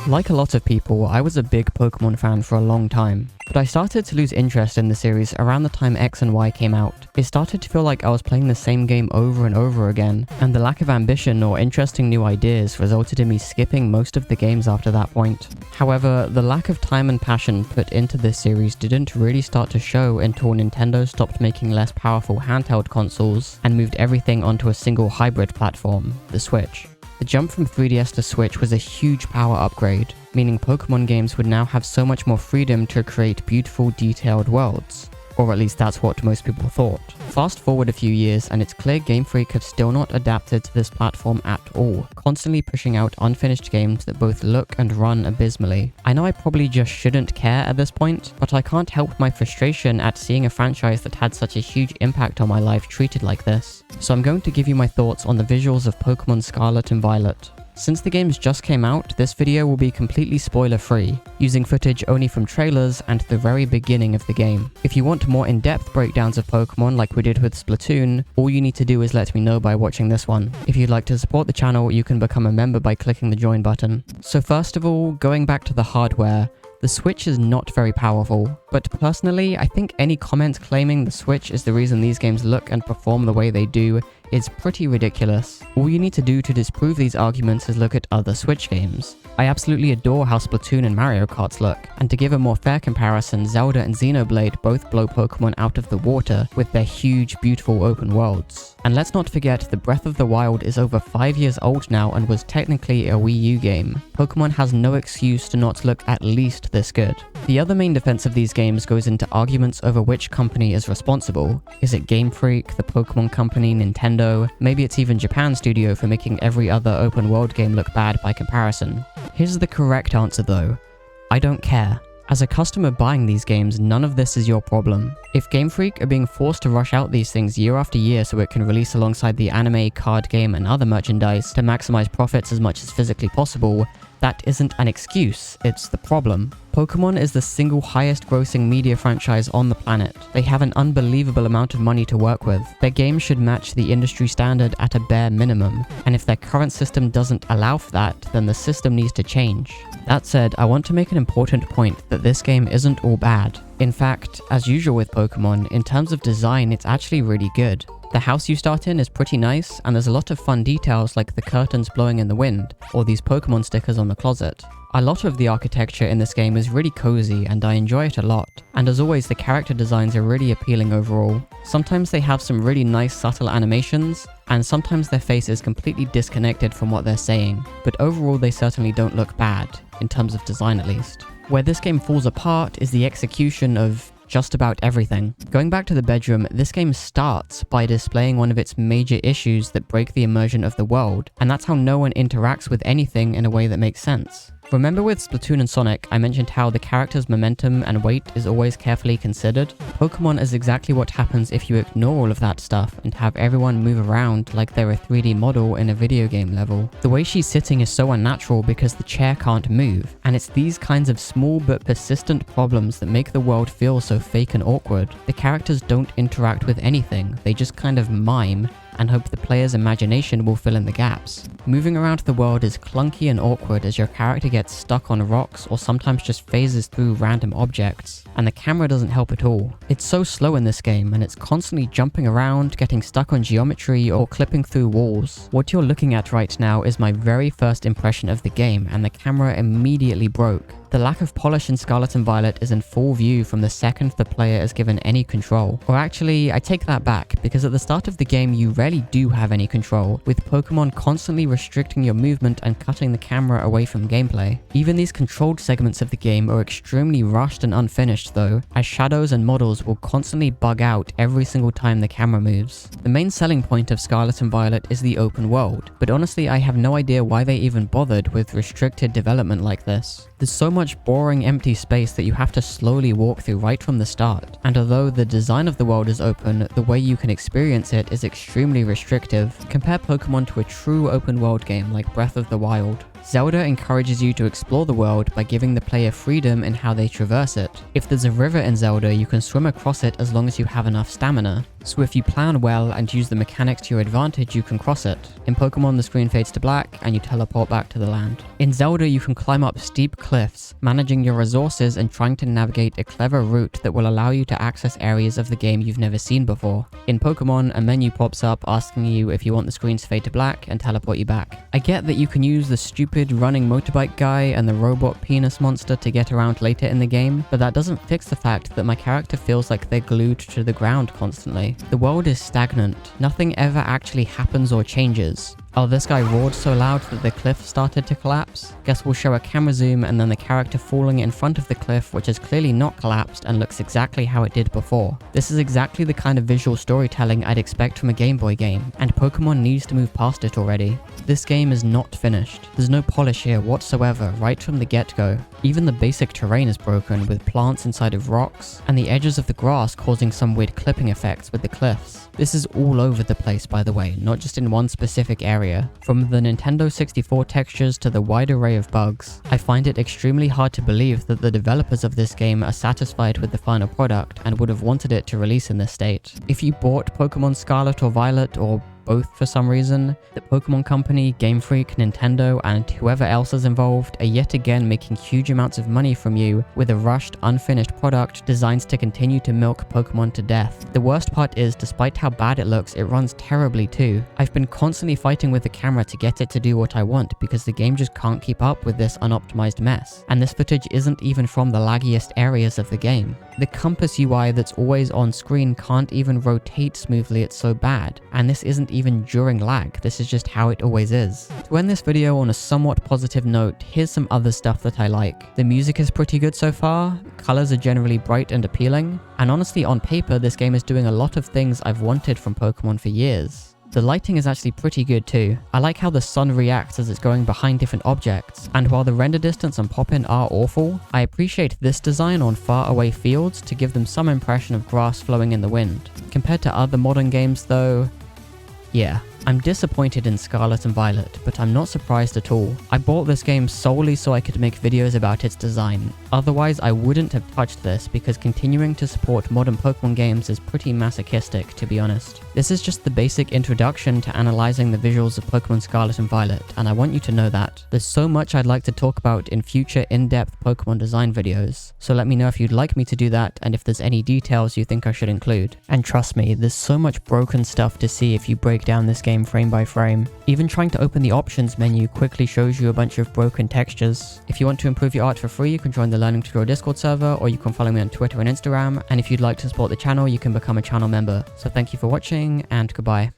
Like a lot of people, I was a big Pokemon fan for a long time, but I started to lose interest in the series around the time X and Y came out. It started to feel like I was playing the same game over and over again, and the lack of ambition or interesting new ideas resulted in me skipping most of the games after that point. However, the lack of time and passion put into this series didn't really start to show until Nintendo stopped making less powerful handheld consoles and moved everything onto a single hybrid platform, the Switch. The jump from 3DS to Switch was a huge power upgrade, meaning Pokemon games would now have so much more freedom to create beautiful, detailed worlds. Or at least that's what most people thought. Fast forward a few years and it's clear GameFreak have still not adapted to this platform at all, constantly pushing out unfinished games that both look and run abysmally. I know I probably just shouldn't care at this point, but I can't help my frustration at seeing a franchise that had such a huge impact on my life treated like this. So I'm going to give you my thoughts on the visuals of Pokemon Scarlet and Violet. Since the games just came out, this video will be completely spoiler-free, using footage only from trailers and the very beginning of the game. If you want more in-depth breakdowns of Pokemon like we did with Splatoon, all you need to do is let me know by watching this one. If you'd like to support the channel, you can become a member by clicking the join button. So first of all, going back to the hardware, the Switch is not very powerful, but personally, I think any comment claiming the Switch is the reason these games look and perform the way they do is pretty ridiculous. All you need to do to disprove these arguments is look at other Switch games. I absolutely adore how Splatoon and Mario Kart look, and to give a more fair comparison, Zelda and Xenoblade both blow Pokemon out of the water with their huge, beautiful open worlds. And let's not forget the Breath of the Wild is over 5 years old now and was technically a Wii U game. Pokemon has no excuse to not look at least this good. The other main defense of these games goes into arguments over which company is responsible. Is it Game Freak, the Pokemon company, Nintendo? Maybe it's even Japan Studio for making every other open world game look bad by comparison. Here's the correct answer though. I don't care. As a customer buying these games, none of this is your problem. If Game Freak are being forced to rush out these things year after year so it can release alongside the anime, card game, and other merchandise to maximize profits as much as physically possible, that isn't an excuse, it's the problem. Pokemon is the single highest grossing media franchise on the planet. They have an unbelievable amount of money to work with. Their games should match the industry standard at a bare minimum, and if their current system doesn't allow for that, then the system needs to change. That said, I want to make an important point that this game isn't all bad. In fact, as usual with Pokemon, in terms of design, it's actually really good. The house you start in is pretty nice, and there's a lot of fun details like the curtains blowing in the wind, or these Pokemon stickers on the closet. A lot of the architecture in this game is really cozy and I enjoy it a lot. And as always, the character designs are really appealing overall. Sometimes they have some really nice subtle animations, and sometimes their face is completely disconnected from what they're saying. But overall they certainly don't look bad, in terms of design at least. Where this game falls apart is the execution of just about everything. Going back to the bedroom, this game starts by displaying one of its major issues that break the immersion of the world, and that's how no one interacts with anything in a way that makes sense. Remember with Splatoon and Sonic, I mentioned how the character's momentum and weight is always carefully considered? Pokemon is exactly what happens if you ignore all of that stuff and have everyone move around like they're a 3D model in a video game level. The way she's sitting is so unnatural because the chair can't move, and it's these kinds of small but persistent problems that make the world feel so fake and awkward. The characters don't interact with anything, they just kind of mime and hope the player's imagination will fill in the gaps. Moving around the world is clunky and awkward as your character gets stuck on rocks or sometimes just phases through random objects, and the camera doesn't help at all. It's so slow in this game, and it's constantly jumping around, getting stuck on geometry, or clipping through walls. What you're looking at right now is my very first impression of the game, and the camera immediately broke. The lack of polish in Scarlet and Violet is in full view from the second the player is given any control. Or actually, I take that back, because at the start of the game you rarely do have any control, with Pokemon constantly restricting your movement and cutting the camera away from gameplay. Even these controlled segments of the game are extremely rushed and unfinished though, as shadows and models will constantly bug out every single time the camera moves. The main selling point of Scarlet and Violet is the open world, but honestly I have no idea why they even bothered with restricted development like this. There's so much boring empty space that you have to slowly walk through right from the start, and although the design of the world is open, the way you can experience it is extremely restrictive. Compare Pokemon to a true open world game like Breath of the Wild. Zelda encourages you to explore the world by giving the player freedom in how they traverse it. If there's a river in Zelda, you can swim across it as long as you have enough stamina. So if you plan well and use the mechanics to your advantage, you can cross it. In Pokemon, the screen fades to black and you teleport back to the land. In Zelda, you can climb up steep cliffs, managing your resources and trying to navigate a clever route that will allow you to access areas of the game you've never seen before. In Pokemon, a menu pops up asking you if you want the screen to fade to black and teleport you back. I get that you can use the stupid running motorbike guy and the robot penis monster to get around later in the game, but that doesn't fix the fact that my character feels like they're glued to the ground constantly. The world is stagnant. Nothing ever actually happens or changes. Oh, this guy roared so loud that the cliff started to collapse? Guess we'll show a camera zoom and then the character falling in front of the cliff, which is clearly not collapsed and looks exactly how it did before. This is exactly the kind of visual storytelling I'd expect from a Game Boy game, and Pokemon needs to move past it already. This game is not finished. There's no polish here whatsoever right from the get-go. Even the basic terrain is broken, with plants inside of rocks, and the edges of the grass causing some weird clipping effects with the cliffs. This is all over the place, by the way, not just in one specific area. From the Nintendo 64 textures to the wide array of bugs, I find it extremely hard to believe that the developers of this game are satisfied with the final product and would have wanted it to release in this state. If you bought Pokemon Scarlet or Violet, or both for some reason, the Pokemon Company, GameFreak, Nintendo, and whoever else is involved are yet again making huge amounts of money from you with a rushed, unfinished product designed to continue to milk Pokemon to death. The worst part is, despite how bad it looks, it runs terribly too. I've been constantly fighting with the camera to get it to do what I want because the game just can't keep up with this unoptimized mess. And this footage isn't even from the laggiest areas of the game. The compass UI that's always on screen can't even rotate smoothly, it's so bad. And this isn't even during lag, this is just how it always is. To end this video on a somewhat positive note, here's some other stuff that I like. The music is pretty good so far, colors are generally bright and appealing, and honestly on paper this game is doing a lot of things I've wanted from Pokemon for years. The lighting is actually pretty good too. I like how the sun reacts as it's going behind different objects, and while the render distance and pop-in are awful, I appreciate this design on far away fields to give them some impression of grass flowing in the wind. Compared to other modern games though, yeah. I'm disappointed in Scarlet and Violet, but I'm not surprised at all. I bought this game solely so I could make videos about its design. Otherwise, I wouldn't have touched this because continuing to support modern Pokemon games is pretty masochistic, to be honest. This is just the basic introduction to analyzing the visuals of Pokemon Scarlet and Violet, and I want you to know that. There's so much I'd like to talk about in future in-depth Pokemon design videos, so let me know if you'd like me to do that and if there's any details you think I should include. And trust me, there's so much broken stuff to see if you break down this game frame by frame. Even trying to open the options menu quickly shows you a bunch of broken textures. If you want to improve your art for free, you can join the Learning to Draw Discord server, or you can follow me on Twitter and Instagram, and if you'd like to support the channel, you can become a channel member. So thank you for watching, and goodbye.